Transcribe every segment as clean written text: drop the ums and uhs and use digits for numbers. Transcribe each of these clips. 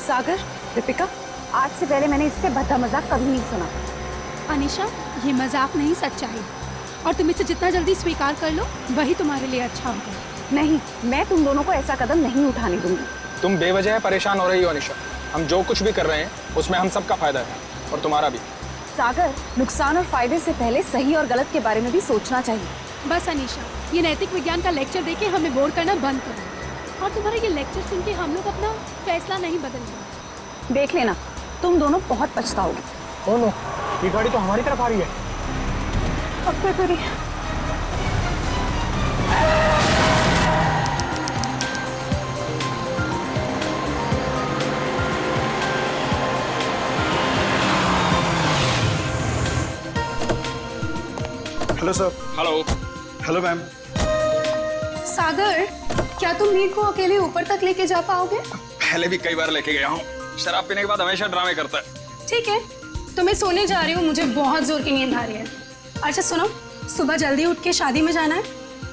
सागर, दीपिका, आज से पहले मैंने इससे भद्दा मजाक कभी नहीं सुना। अनीशा, ये मजाक नहीं सच्चाई, और तुम इसे जितना जल्दी स्वीकार कर लो वही तुम्हारे लिए अच्छा होगा। नहीं, मैं तुम दोनों को ऐसा कदम नहीं उठाने दूंगी। तुम बेवजह परेशान हो रही हो अनीशा। हम जो कुछ भी कर रहे हैं उसमें हम सबका फायदा है, और तुम्हारा भी। सागर, नुकसान और फायदे से पहले सही और गलत के बारे में भी सोचना चाहिए। बस अनीशा, ये नैतिक विज्ञान का लेक्चर देके हमें बोर करना बंद करो, और तुम्हारा ये लेक्चर सुन के हम लोग अपना फैसला नहीं बदलेंगे। देख लेना, तुम दोनों बहुत पछताओगे। ओ नो, ये गाड़ी तो हमारी तरफ आ रही है। अब क्या करें? Hello sir. Hello. Hello ma'am. Sagar, क्या तुम नीर को अकेले ऊपर तक लेके जा पाओगे? पहले भी कई बार लेके गया हूँ। शराब पीने के बाद हमेशा ड्रामे करता है। ठीक है, तो मैं सोने जा रही हूँ, मुझे बहुत जोर की नींद आ रही है। अच्छा सुनो, सुबह जल्दी उठ के शादी में जाना है।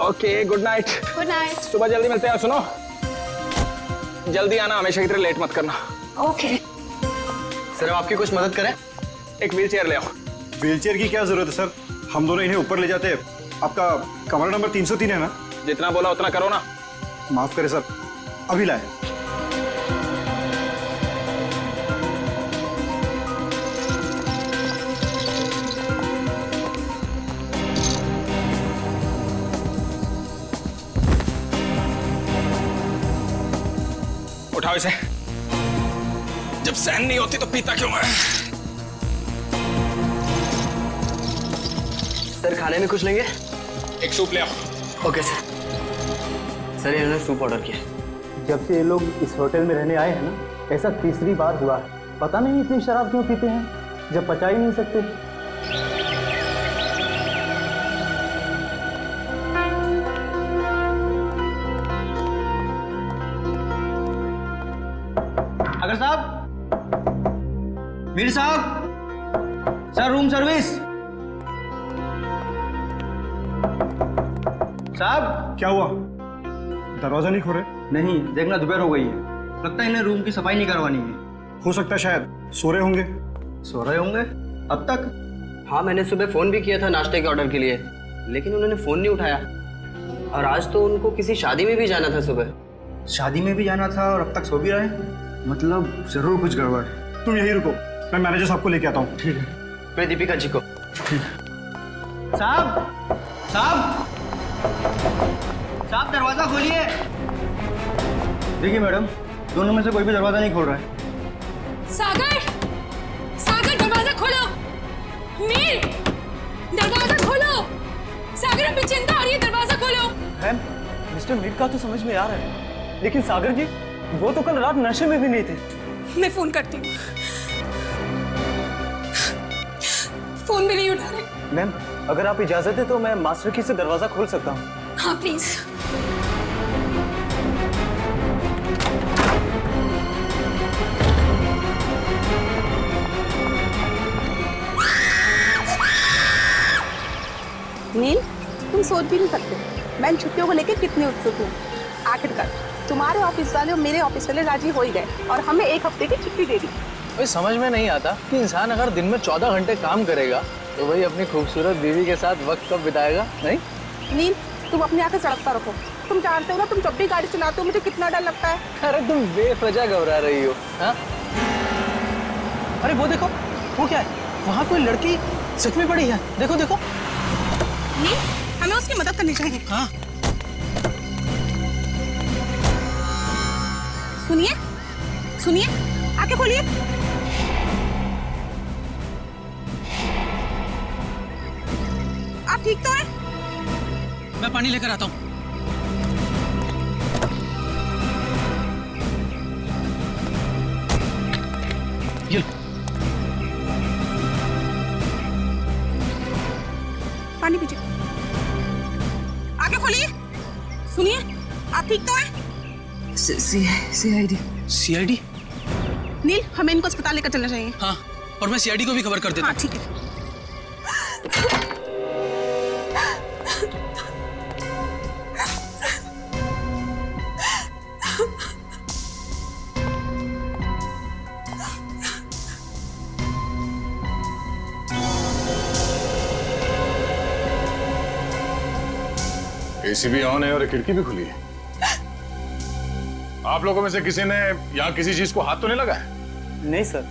Okay, good night. Good night. सुबह जल्दी मिलते हैं। सुनो, जल्दी आना, हमेशा की तरह लेट मत करना। ओके। सर, हम आपकी कुछ मदद करें? एक व्हील चेयर ले आओ। व्हील चेयर की क्या जरूरत है सर? हम दोनों इन्हें ऊपर ले जाते हैं। आपका कमरा नंबर 303 है ना? जितना बोला उतना करो ना। माफ करें सर, अभी लाए। उठाओ इसे। जब सहन नहीं होती तो पीता क्यों है? सर, खाने में कुछ लेंगे? एक सूप ले आओ। Okay sir. सर, इन्होंने सूप ऑर्डर किया। जब से ये लोग इस होटल में रहने आए हैं ना, ऐसा तीसरी बार हुआ है। पता नहीं इतनी शराब क्यों पीते हैं जब पचा ही नहीं सकते। अगर साहब, मीर साहब, सर रूम सर्विस। साहब, क्या हुआ? दरवाजा नहीं खोल रहे? नहीं, देखना दोपहर हो गई है, लगता है इन्हें रूम की सफाई नहीं करवानी है। हो सकता है शायद सो रहे होंगे। सो रहे होंगे अब तक? हाँ, मैंने सुबह फोन भी किया था नाश्ते के ऑर्डर के लिए, लेकिन उन्होंने फोन नहीं उठाया। और आज तो उनको किसी शादी में भी जाना था सुबह। शादी में भी जाना था और अब तक सो भी रहे? मतलब जरूर कुछ गड़बड़ है। तुम यहीं रुको, मैं मैनेजर साहब को लेके आता हूँ। ठीक है। मैं दीपिका जी को। साहब, साहब, साहब, दरवाजा खोलिए। देखिए मैडम, दोनों में से कोई भी दरवाजा नहीं खोल रहा है। सागर, सागर, दरवाजा खोलो। मीर, दरवाजा खोलो। सागर, हमें चिंता हो रही है, दरवाजा खोलो। मैम, मिस्टर मीर का तो समझ में आ रहा है, लेकिन सागर जी, वो तो कल रात नशे में भी नहीं थे। मैं फोन करती हूँ। फोन भी नहीं उठा रहे। मैम, अगर आप इजाजत है तो मैं मास्टर की से दरवाजा खोल सकता हूँ। हाँ प्लीज। नील, तुम सोच भी नहीं सकते मैं इन छुट्टियों को लेकर कितनी उत्सुक हूँ। आखिरकार तुम्हारे ऑफिस वाले और मेरे ऑफिस वाले राजी हो ही गए और हमें एक हफ्ते की छुट्टी दे दी। भाई समझ में नहीं आता कि इंसान अगर दिन में 14 घंटे काम करेगा तो भाई अपनी खूबसूरत बीवी के साथ वक्त कब बिताएगा? नहीं नील, तुम अपने आके सड़क पर रखो। तुम जानते हो ना, तुम जब भी गाड़ी चलाते हो मुझे कितना डर लगता है। अरे तुम बेवजह घबरा रही हो। हाँ, अरे वो देखो, वो क्या है? वहाँ कोई लड़की सच में पड़ी है। देखो देखो। नील, हमें उसकी मदद करनी चाहिए। हाँ, सुनिए, सुनिए, आके खोलिए। आप ठीक तो हैं? मैं पानी लेकर आता हूँ। ये लो। पानी पीजिए। आगे खोलिए। सुनिए, आप ठीक तो हैं? सीआईडी। सीआईडी? नील, हमें इनको अस्पताल लेकर चलना चाहिए। हाँ, और मैं सीआईडी को भी खबर कर देता हूँ। हाँ ठीक है। एसी भी ऑन है और एक खिड़की भी खुली है। आप लोगों में से किसी ने यहाँ किसी चीज को हाथ तो नहीं लगाया? नहीं सर,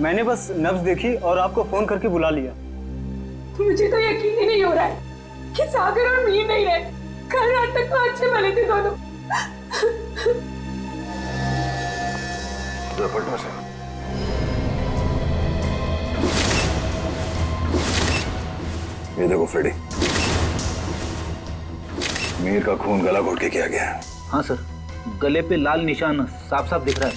मैंने बस नब्ज देखी और आपको फोन करके बुला लिया। मुझे तो यकीन ही नहीं हो रहा है कि सागर और मीर नहीं रहे। कल रात तक तो अच्छे भले थे दोनों। पलटो से। ये देखो फ्रेडी, मीर का खून गला घोट के किया गया है। हाँ सर, गले पे लाल निशान साफ साफ दिख रहा है।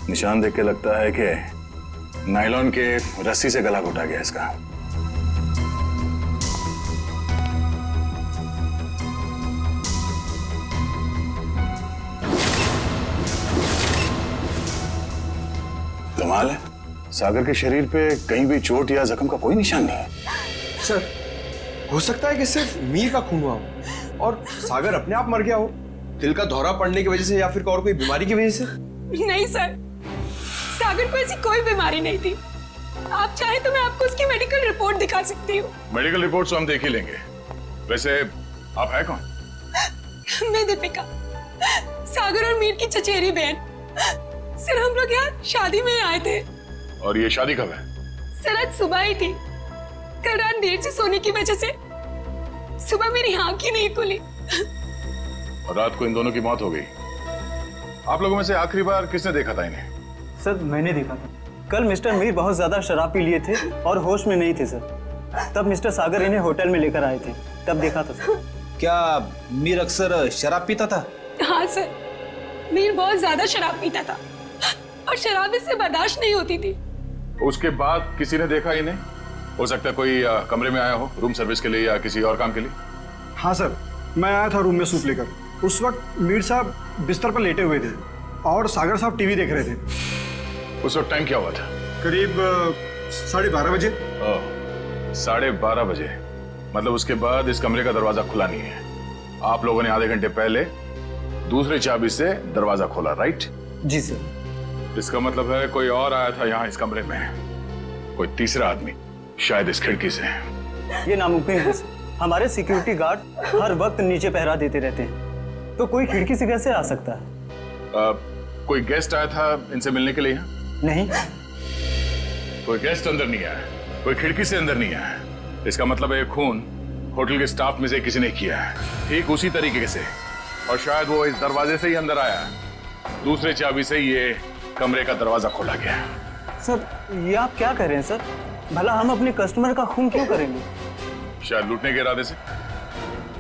निशान देख के लगता है कि नायलॉन के रस्सी से गला घोटा गया इसका। कमाल है, सागर के शरीर पे कहीं भी चोट या जख्म का कोई निशान नहीं है। सर, हो सकता है कि सिर्फ मीर का खून हुआ हो और सागर अपने आप मर गया हो, दिल का दौरा पड़ने की वजह से या फिर और कोई बीमारी की वजह से। नहीं सर, सागर को ऐसी कोई बीमारी नहीं थी। आप चाहे तो मैं आपको उसकी मेडिकल रिपोर्ट दिखा सकती हूँ। मेडिकल रिपोर्ट तो हम देख ही लेंगे। वैसे आप है कौन? मैं दीपिका, सागर और मीर की चचेरी बहन। सर, हम लोग यहाँ शादी में आए थे। और ये शादी कब है? सर, आज सुबह ही थी। कल रात देर से सोने की वजह से सुबह मेरी आंख ही नहीं खुली। और रात को इन दोनों की मौत हो गई। आप लोगों में से आखिरी बार किसने देखा था इन्हें? सर, मैंने देखा था। कल मिस्टर मीर बहुत ज्यादा शराब पी लिए थे और होश में नहीं थे सर। तब मिस्टर सागर इन्हें होटल में लेकर आए थे, तब देखा था सर। क्या मीर अक्सर शराब पीता था? हाँ सर, मीर बहुत ज्यादा शराब पीता था और शराब इससे बर्दाश्त नहीं होती थी। उसके बाद किसी ने देखा इन्हें? हो सकता है कोई कमरे में आया हो रूम सर्विस के लिए या किसी और काम के लिए। हाँ सर, मैं आया था रूम में सूप लेकर। उस वक्त मीर साहब बिस्तर पर लेटे हुए थे और सागर साहब टीवी देख रहे थे। उस वक्त टाइम क्या हुआ था? करीब 12:30 बजे। 12:30 बजे, मतलब उसके बाद इस कमरे का दरवाजा खुला नहीं है। आप लोगों ने आधे घंटे पहले दूसरी चाबी से दरवाजा खोला, राइट? जी सर। इसका मतलब है कोई और आया था यहाँ इस कमरे में, कोई तीसरा आदमी, शायद इस खिड़की से। ये नामुमकिन है सर। हमारे सिक्योरिटी गार्ड हर वक्त नीचे पहरा देते रहते हैं, तो कोई खिड़की से कैसे आ सकता है? कोई गेस्ट आया था इनसे मिलने के लिए यहाँ? नहीं। कोई गेस्ट अंदर नहीं आया, कोई खिड़की से अंदर नहीं आया। इसका मतलब है ये खून होटल के स्टाफ में से किसी ने किया है, ठीक उसी तरीके से। और शायद वो इस दरवाजे से ही अंदर आया, दूसरे चाबी से ये कमरे का दरवाजा खोला गया। सर, ये आप क्या कह रहे हैं सर? भला हम अपने कस्टमर का खून क्यों करेंगे? शायद लूटने के इरादे से।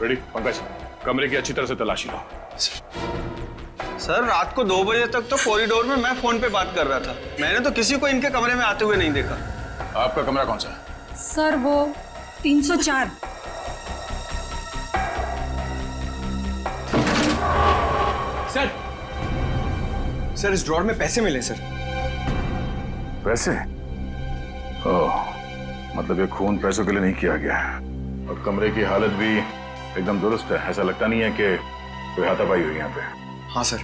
रेडी पंकज, कमरे की अच्छी तरह से तलाशी लो। सर, रात को 2 बजे तक तो कॉरिडोर में मैं फोन पे बात कर रहा था। मैंने तो किसी को इनके कमरे में आते हुए नहीं देखा। आपका कमरा कौन सा है? सर, वो 304। सर, इस ड्रॉर में पैसे मिले सर। पैसे? ओह, मतलब ये खून पैसों के लिए नहीं किया गया है। और कमरे की हालत भी एकदम दुरुस्त है, ऐसा लगता नहीं है कि कोई हाथापाई हुई यहाँ पे। हाँ सर,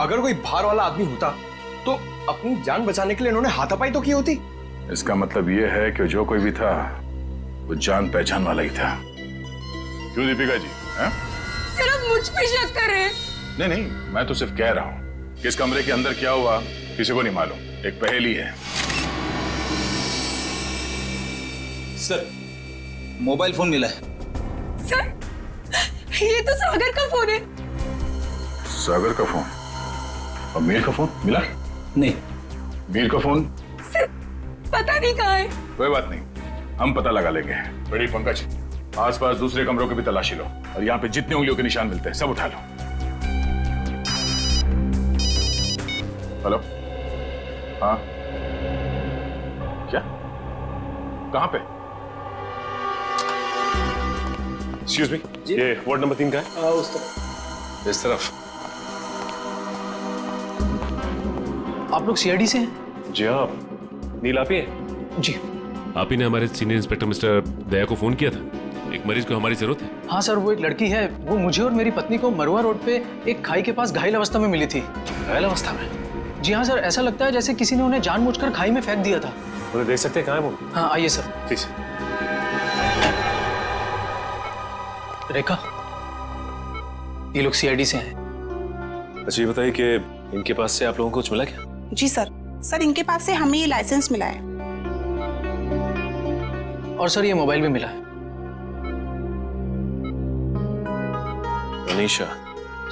अगर कोई बाहर वाला आदमी होता तो अपनी जान बचाने के लिए इन्होंने हाथापाई तो की होती। इसका मतलब ये है कि जो कोई भी था वो जान पहचान वाला ही था। क्यों दीपिका जी? सिर्फ मुझ पे शक कर रहे हैं। नहीं नहीं, मैं तो सिर्फ कह रहा हूँ कि इस कमरे के अंदर क्या हुआ किसी को नहीं मालूम, एक पहेली है। सर, मोबाइल फोन मिला है। सर, ये तो सागर का फोन है। सागर का फोन? और मीर का फोन मिला? नहीं। मीर का फोन? सर, पता नहीं कहाँ है। कोई बात नहीं, हम पता लगा लेंगे। बड़ी पंकज, आसपास दूसरे कमरों की भी तलाशी लो और यहाँ पे जितने उंगलियों के निशान मिलते हैं सब उठा लो। हेलो? हाँ, क्या? कहाँ पे? एक्सक्यूज मी, ये वार्ड नंबर 3 का है? उस तरफ। इस तरफ? आप लोग सीआईडी से हैं? जी हाँ, नील आप ही हैं? जी। आप ही ने हमारे सीनियर इंस्पेक्टर मिस्टर दया को फोन किया था, एक मरीज को हमारी जरूरत है। हाँ सर, वो एक लड़की है, वो मुझे और मेरी पत्नी को मरुआ रोड पे एक खाई के पास घायल अवस्था में मिली थी। घायल अवस्था में? जी हाँ सर, ऐसा लगता है जैसे किसी ने उन्हें जानबूझकर खाई में फेंक दिया था। उन्हें देख सकते हैं, कहाँ है वो? हाँ, आइए सर। प्लीज। रेखा, ये लोग सीआईडी से हैं। अच्छा ये बताइए कि इनके पास से आप लोगों को कुछ मिला क्या? जी सर इनके पास से हमें ये लाइसेंस मिला है। और सर ये मोबाइल भी मिला है। अनीशा,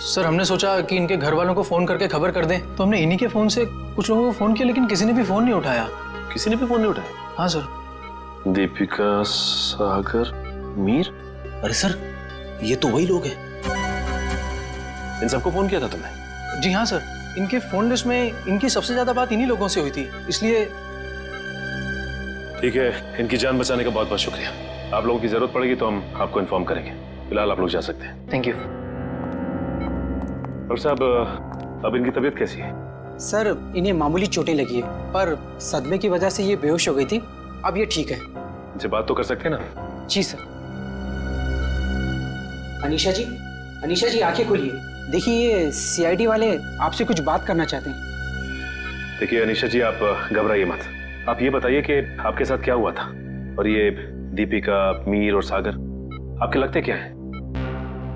सर हमने सोचा कि इनके घर वालों को फोन करके खबर कर दें, तो हमने इन्हीं के फोन से कुछ लोगों को फोन किया, लेकिन किसी ने भी फोन नहीं उठाया। किसी ने भी फोन नहीं उठाया? हाँ सर। दीपिका, सागर, मीर। अरे सर ये तो वही लोग हैं। इन सबको फोन किया था तुमने? जी हाँ सर, इनके फोन लिस्ट में इनकी सबसे ज्यादा बात इन्हीं लोगों से हुई थी, इसलिए। ठीक है, इनकी जान बचाने का बहुत बहुत शुक्रिया। आप लोगों की जरूरत पड़ेगी तो हम आपको इन्फॉर्म करेंगे। फिलहाल आप लोग जा सकते हैं। Thank you. और साहब, अब इनकी तबीयत कैसी है? सर इन्हें मामूली चोटें लगी है, पर सदमे की वजह से ये बेहोश हो गई थी। अब ये ठीक है। इनसे बात तो कर सकते हैं ना? जी सर। अनीशा जी आंखें खोलिए। देखिए ये सीआईडी वाले आपसे कुछ बात करना चाहते हैं। देखिए अनीशा जी, आप घबराइए मत। आप ये बताइए कि आपके साथ क्या हुआ था, और ये दीपिका, मीर और सागर आपके लगते क्या हैं?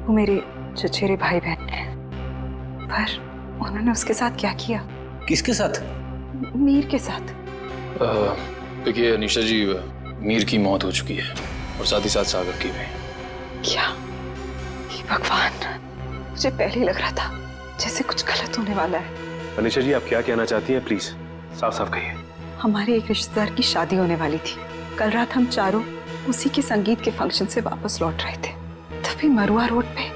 वो मेरे चचेरे भाई बहन हैं, पर उन्होंने उसके साथ क्या किया? किसके साथ? मीर के साथ। देखिए अनीशा जी, मीर की मौत हो चुकी है और साथ ही साथ सागर की भी। क्या? हे भगवान, मुझे पहले ही लग रहा था जैसे कुछ गलत होने वाला है। अनीशा जी, आप क्या कहना चाहती हैं? प्लीज साफ साफ कहिए। हमारे एक रिश्तेदार की शादी होने वाली थी। कल रात हम चारों उसी के संगीत के फंक्शन से वापस लौट रहे थे, तभी मरुआ रोड पे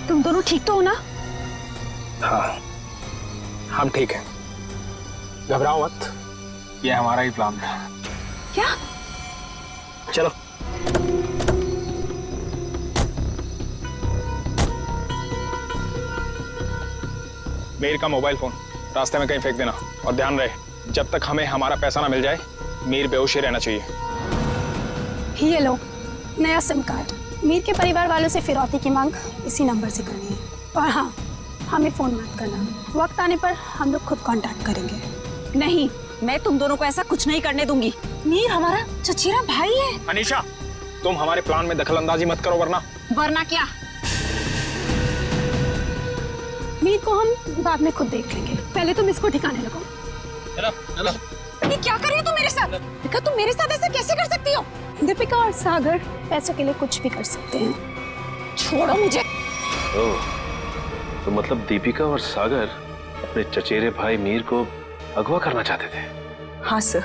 तुम दोनों ठीक तो हो ना? हाँ, हम ठीक हैं। घबराओ मत, ये हमारा ही प्लान था। क्या? चलो। मीर का मोबाइल फोन रास्ते में कहीं फेंक देना, और ध्यान रहे जब तक हमें हमारा पैसा ना मिल जाए मीर बेहोश ही रहना चाहिए। ये लो नया सिम कार्ड। मीर के परिवार वालों से फिरौती की मांग इसी नंबर से करनी है। और हाँ, हमें फोन मत करना, वक्त आने पर हम लोग खुद कांटेक्ट करेंगे। नहीं, मैं तुम दोनों को ऐसा कुछ नहीं करने दूंगी। मीर हमारा चचेरा भाई है। अनीशा, तुम हमारे प्लान में दखलंदाजी मत करो, वरना क्या? मीर को हम बाद में खुद देख लेंगे, पहले तुम इसको ठिकाने लगाओ। चलो। ये क्या कर रही हो तुम मेरे साथ? दीपिका, तुम मेरे साथ ऐसा कैसे कर सकती हो? दीपिका और सागर पैसों के लिए कुछ भी कर सकते हैं। छोड़ो मुझे। ओह, तो मतलब दीपिका और सागर अपने चचेरे भाई मीर को अगवा करना चाहते थे? हाँ सर,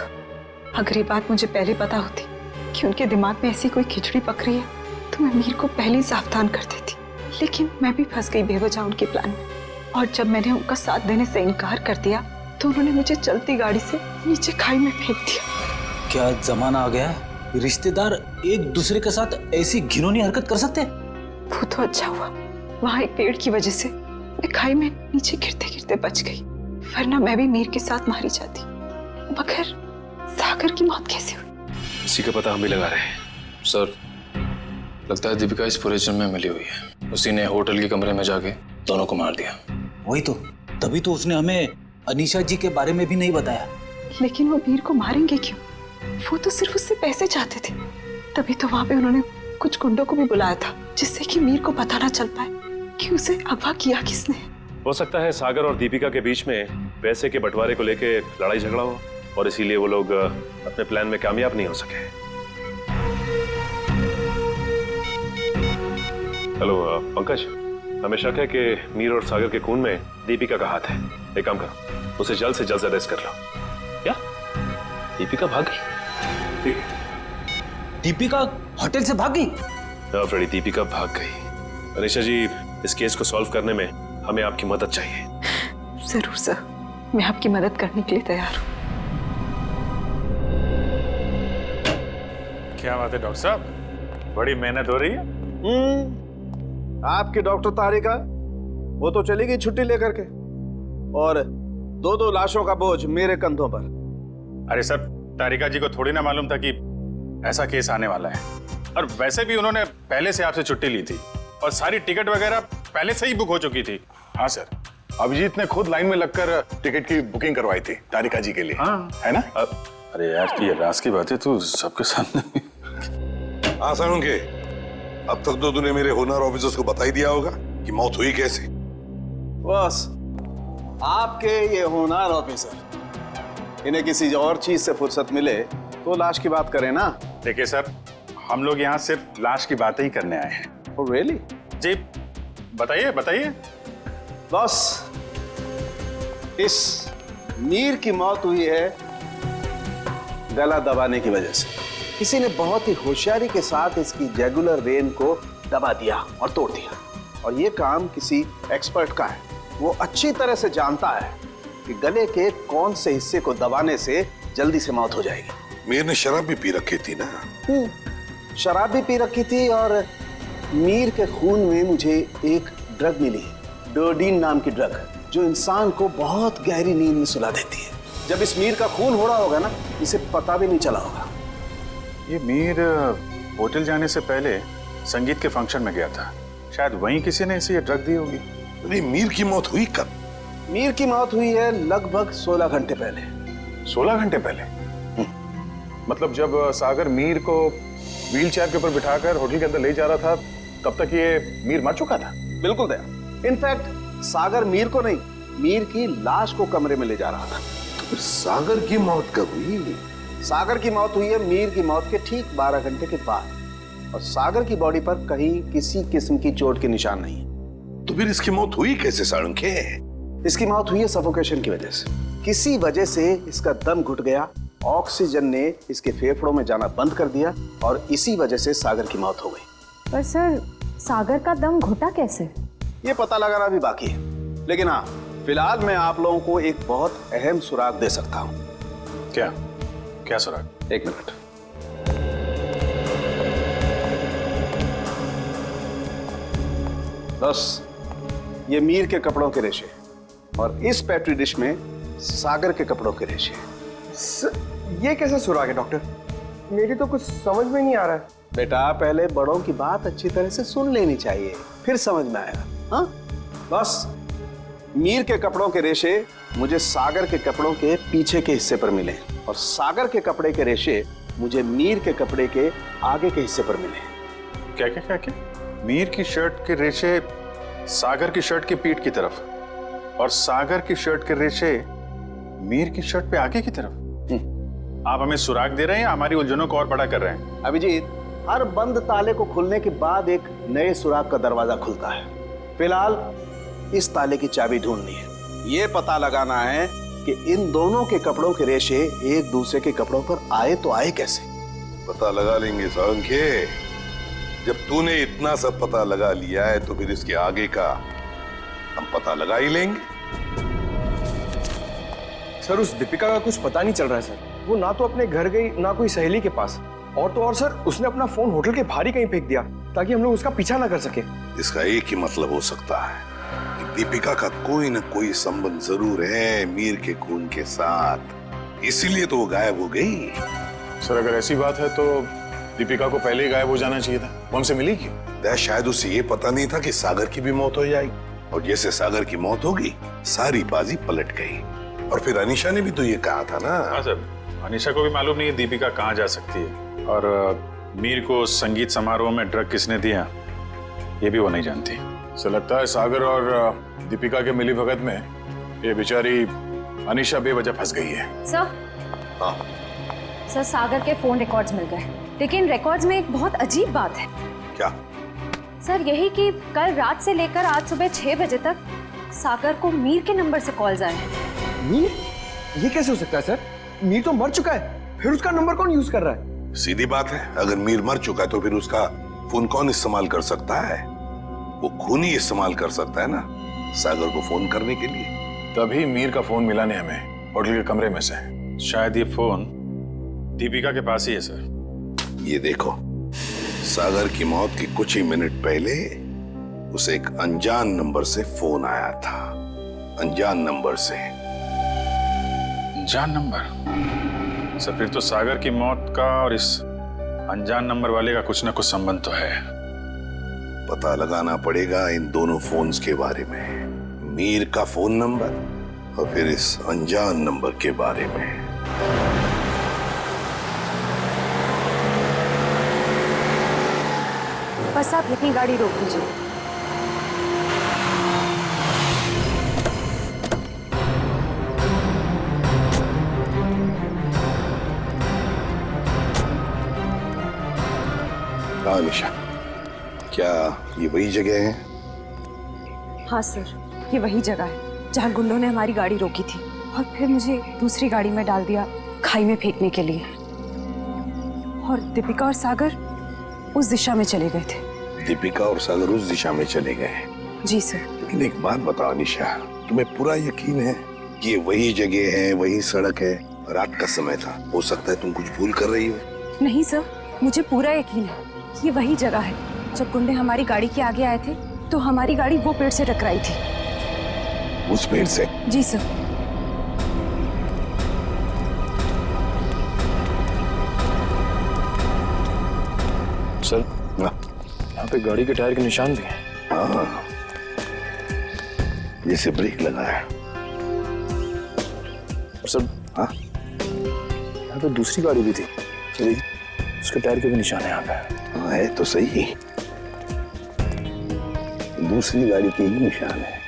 अगर ये बात मुझे पहले पता होती कि उनके दिमाग में ऐसी कोई खिचड़ी पक रही है तो मैं मीर को पहले ही सावधान कर देती, लेकिन मैं भी फंस गई बेवजह उनके प्लान में। और जब मैंने उनका साथ देने से इनकार कर दिया तो उन्होंने मुझे चलती गाड़ी से नीचे खाई में फेंक दिया। क्या जमाना आ गया है, रिश्तेदार एक दूसरे के साथ ऐसी घिनौनी हरकत कर सकते हैं? वो तो अच्छा हुआ वहां एक पेड़ की वजह से मैं खाई में नीचे गिरते गिरते बच गई, वरना मैं भी मीर के साथ मारी जाती। मगर सागर की मौत कैसे हुई? इसी का पता हम भी लगा रहे हैं। सर लगता है दीपिका इस पूरे जिम में मिली हुई है। उसी ने होटल के कमरे में जाके दोनों को मार दिया। वही तो, तभी तो उसने हमें अनीशा जी के बारे में भी नहीं बताया। लेकिन वो मीर को मारेंगे क्यों? वो तो सिर्फ उससे पैसे चाहते थे। तभी तो वहां पे उन्होंने कुछ गुंडों को भी बुलाया था, जिससे कि मीर को पता ना चल पाए कि उसे अगवा किया किसने। हो सकता है सागर और दीपिका के बीच में पैसे के बंटवारे को लेकर लड़ाई झगड़ा हो, और इसीलिए वो लोग अपने प्लान में कामयाब नहीं हो सके। हेलो पंकज, हमें शक है कि मीर और सागर के खून में दीपिका का हाथ है। एक काम करो, उसे जल्द से जल्द अरेस्ट कर लो। क्या दीपिका भाग गई? ठीक है। दीपिका होटल से भाग गई? हाँ फ्रेडी, दीपिका भाग गई। अनीशा जी, इस केस को सॉल्व करने में हमें आपकी मदद चाहिए। जरूर सर, मैं आपकी मदद करने के लिए तैयार हूँ। क्या बात है डॉक्टर साहब, बड़ी मेहनत हो रही है। आपकी डॉक्टर तारिका, वो तो चली गई छुट्टी लेकर के, और दो लाशों का बोझ मेरे कंधों पर। अरे सर, तारिका जी को थोड़ी ना मालूम था कि ऐसा केस आने वाला है, और वैसे भी उन्होंने पहले से आपसे छुट्टी ली थी और सारी टिकट वगैरह पहले से ही बुक हो चुकी थी। हाँ सर, अभिजीत ने खुद लाइन में लगकर टिकट की बुकिंग करवाई थी तारिका जी के लिए। हाँ। है ना? अरे यार, ये राज की बातें तो सबके सामने हाँ साळुंखे, अब तक तो तूने मेरे होनर ऑफिसर्स को बता ही दिया होगा कि मौत हुई कैसे। बस आपके ये होनहार ऑफिसर, इन्हें किसी और चीज से फुर्सत मिले तो लाश की बात करें ना। देखिए सर, हम लोग यहाँ सिर्फ लाश की बातें ही करने आए हैं। Oh, really? जी बताइए बताइए। बस इस मीर की मौत हुई है गला दबाने की वजह से। किसी ने बहुत ही होशियारी के साथ इसकी जैगुलर वेन को दबा दिया और तोड़ दिया, और ये काम किसी एक्सपर्ट का है। वो अच्छी तरह से जानता है कि गले के कौन से हिस्से को दबाने से जल्दी से मौत हो जाएगी। मीर ने शराब भी पी रखी थी ना? शराब भी पी रखी थी, और मीर के खून में मुझे एक ड्रग मिली, डोडीन नाम की ड्रग, जो इंसान को बहुत गहरी नींद में सुला देती है। जब इस मीर का खून हो रहा होगा ना, इसे पता भी नहीं चला होगा। ये मीर होटल जाने से पहले संगीत के फंक्शन में गया था, शायद वहीं किसी ने इसे ये ड्रग दी होगी। अरे मीर की मौत हुई कब? मीर की मौत हुई है लगभग 16 घंटे पहले। 16 घंटे पहले? मतलब जब सागर मीर को व्हील चेयर के ऊपर बिठाकर होटल के अंदर ले जा रहा था, तब तक ये मीर मर चुका था? बिल्कुल दया। इनफैक्ट सागर मीर को नहीं, मीर की लाश को कमरे में ले जा रहा था। तो फिर सागर की मौत कब हुई? सागर की मौत हुई है मीर की मौत के ठीक 12 घंटे के बाद, और सागर की बॉडी पर कहीं किसी किस्म की चोट के निशान नहीं है। तो फिर इसकी मौत हुई कैसे साळुंखे? इसकी मौत हुई है सफोकेशन की वजह से। किसी वजह से इसका दम घुट गया, ऑक्सीजन ने इसके फेफड़ों में जाना बंद कर दिया, और इसी वजह से सागर की मौत हो गई। पर सर, सागर का दम घुटा कैसे? ये पता लगाना भी बाकी है, लेकिन हाँ, फिलहाल मैं आप लोगों को एक बहुत अहम सुराग दे सकता हूँ। क्या क्या सुराग? एक मिनट। बस ये मीर के कपड़ों के रेशे, और इस पेट्री डिश में सागर के कपड़ों के रेशे। ये कैसा सुराग है डॉक्टर? मेरी तो कुछ समझ में नहीं आ रहा है। बेटा, पहले बड़ों की बात अच्छी तरह से सुन लेनी चाहिए, फिर समझ में आएगा। हाँ, बस मीर के कपड़ों के रेशे मुझे सागर के कपड़ों के पीछे के हिस्से पर मिले, और सागर के कपड़े के रेशे मुझे मीर के कपड़े के आगे के हिस्से पर मिले। क्या क्या क्या क्या? मीर की शर्ट के रेशे सागर की शर्ट की पीठ की तरफ, और सागर की शर्ट के रेशे मीर की शर्ट पे आगे की तरफ। आप हमें सुराग दे रहे हैं या हमारी उलझनों को और बड़ा कर रहे हैं? अभिजीत, हर बंद ताले को खुलने के बाद एक नए सुराग का दरवाजा खुलता है। फिलहाल इस ताले की चाबी ढूंढनी है। ये पता लगाना है कि इन दोनों के कपड़ों के रेशे एक दूसरे के कपड़ों पर आए तो आए कैसे। पता लगा लेंगे साळुंखे। जब तूने इतना सब पता लगा लिया है तो फिर इसके आगे का हम पता लगा ही लेंगे। सर, उस दीपिका का कुछ पता नहीं चल रहा है सर। वो ना तो अपने घर गई, ना कोई सहेली के पास, और तो और सर, उसने अपना फोन होटल के बाहर ही कहीं फेंक दिया ताकि हम लोग उसका पीछा ना कर सके। इसका एक ही मतलब हो सकता है कि दीपिका का कोई ना कोई संबंध जरूर है मीर के खून के साथ, इसीलिए तो वो गायब हो गई। सर, अगर ऐसी बात है तो दीपिका को पहले ही गायब हो जाना चाहिए था। वो हमसे मिली क्यों? शायद उसे ये पता नहीं था कि सागर की भी मौत हो जाएगी, और जैसे सागर की मौत होगी सारी बाजी पलट गई। और फिर अनीशा ने भी तो ये कहा था ना। हाँ सर, अनीशा को भी मालूम नहीं है दीपिका कहाँ जा सकती है, और मीर को संगीत समारोह में ड्रग किसने दिया ये भी वो नहीं जानती। सो लगता है सागर और दीपिका के मिली भगत में ये बेचारी अनीशा बेवजह फंस गई है। सर, हाँ सर, सागर के फोन रिकॉर्ड्स मिल गए, लेकिन रिकॉर्ड्स में एक बहुत अजीब बात है। क्या? सर, यही कि कल रात से लेकर आज सुबह 6 बजे तक सागर को मीर के नंबर से कॉल्स आए हैं। मीर? ये कैसे हो सकता है सर? मीर तो मर चुका है, फिर उसका नंबर कौन यूज कर रहा है? सीधी बात है, अगर मीर मर चुका है तो फिर उसका फोन कौन इस्तेमाल कर सकता है? वो खून ही इस्तेमाल कर सकता है ना सागर को फोन करने के लिए। तभी मीर का फोन मिला नहीं हमें होटल के कमरे में से। शायद ये फोन दीपिका के पास ही है सर। ये देखो, सागर की मौत के कुछ ही मिनट पहले उसे एक अनजान नंबर से फोन आया था। अनजान नंबर से। अनजान नंबर? सर, फिर तो सागर की मौत का और इस अनजान नंबर वाले का कुछ ना कुछ संबंध तो है। पता लगाना पड़ेगा इन दोनों फोन्स के बारे में, मीर का फोन नंबर और फिर इस अनजान नंबर के बारे में। बस आप यहीं गाड़ी रोक दीजिए। हाँ निशा, क्या ये वही जगह है? हाँ सर, ये वही जगह है जहाँ गुंडों ने हमारी गाड़ी रोकी थी और फिर मुझे दूसरी गाड़ी में डाल दिया खाई में फेंकने के लिए। और दीपिका और सागर उस दिशा में चले गए थे। दीपिका और सागर उस दिशा में चले गए? जी सर। लेकिन एक बात बताओ निशा, तुम्हें पूरा यकीन है कि ये वही जगह है, वही सड़क है? रात का समय था, हो सकता है तुम कुछ भूल कर रही हो। नहीं सर, मुझे पूरा यकीन है ये वही जगह है। जब गुंडे हमारी गाड़ी के आगे आए थे तो हमारी गाड़ी वो पेड़ से टकराई थी। उस पेड़ से? जी सर। सर, यहाँ पे गाड़ी के टायर के निशान भी हैं। हाँ, जैसे ब्रेक लगा है। और सर, हाँ, यहाँ पे दूसरी गाड़ी भी थी, उसके टायर के भी निशान है यहाँ पे। हाँ, है तो सही, दूसरी गाड़ी के ही निशान है।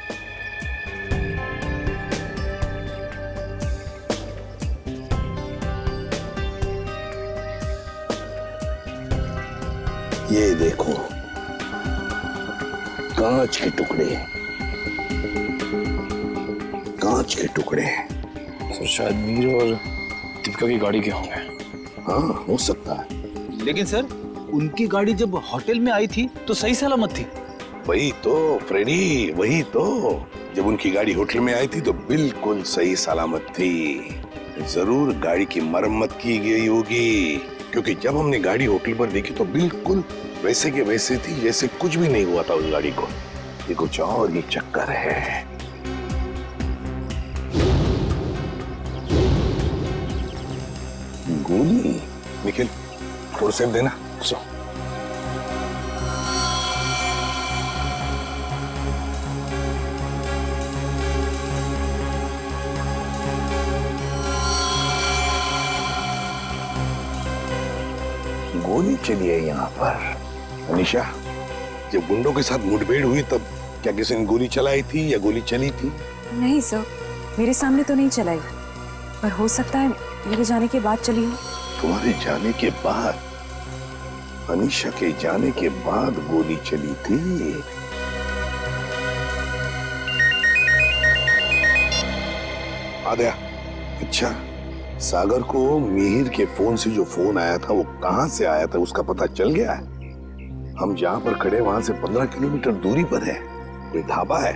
ये देखो, कांच के टुकड़े, कांच के टुकड़े। सर शायद मीर और दीपिका की गाड़ी के होंगे। हाँ, हो सकता है। लेकिन सर, उनकी गाड़ी जब होटल में आई थी तो सही सलामत थी। वही तो फ्रेडी, वही तो। जब उनकी गाड़ी होटल में आई थी तो बिल्कुल सही सलामत थी। जरूर गाड़ी की मरम्मत की गई होगी, क्योंकि जब हमने गाड़ी होटल पर देखी तो बिल्कुल वैसे के वैसे थी जैसे कुछ भी नहीं हुआ था उस गाड़ी को। ये कुछ और ही चक्कर है। गोली? निखिल, फोर्सेप देना। सो गोली चली है यहाँ पर। अनीशा, जब गुंडों के साथ मुठभेड़ हुई तब क्या किसी ने गोली चलाई थी या गोली चली थी? नहीं सर, मेरे सामने तो नहीं चलाई, पर हो सकता है मेरे जाने के बाद चली हो। तुम्हारे जाने के बाद? अनीशा के जाने के बाद गोली चली थी? आ गया। अच्छा, सागर को मिहिर के फोन से जो फोन आया था वो कहां से आया था उसका पता चल गया है? हम जहां पर खड़े वहां से 15 किलोमीटर दूरी पर है, कोई ढाबा है।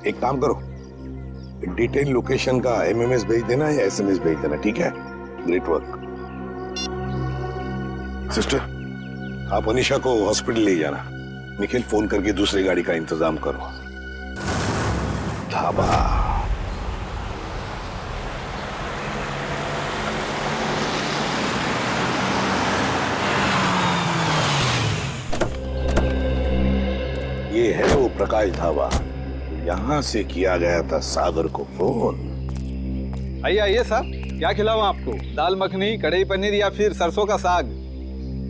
एक काम करो, डिटेल लोकेशन का एमएमएस भेज देना या एसएमएस भेज देना, ठीक है? Great work. सिस्टर, आप अनीशा को हॉस्पिटल ले जाना। निखिल, फोन करके दूसरी गाड़ी का इंतजाम करो। ढाबा। ये है वो प्रकाश ढाबा, यहां से किया गया था सागर को फोन। आइए आइए साहब, क्या खिलाऊं आपको? दाल मखनी, कढ़ाई पनीर या फिर सरसों का साग?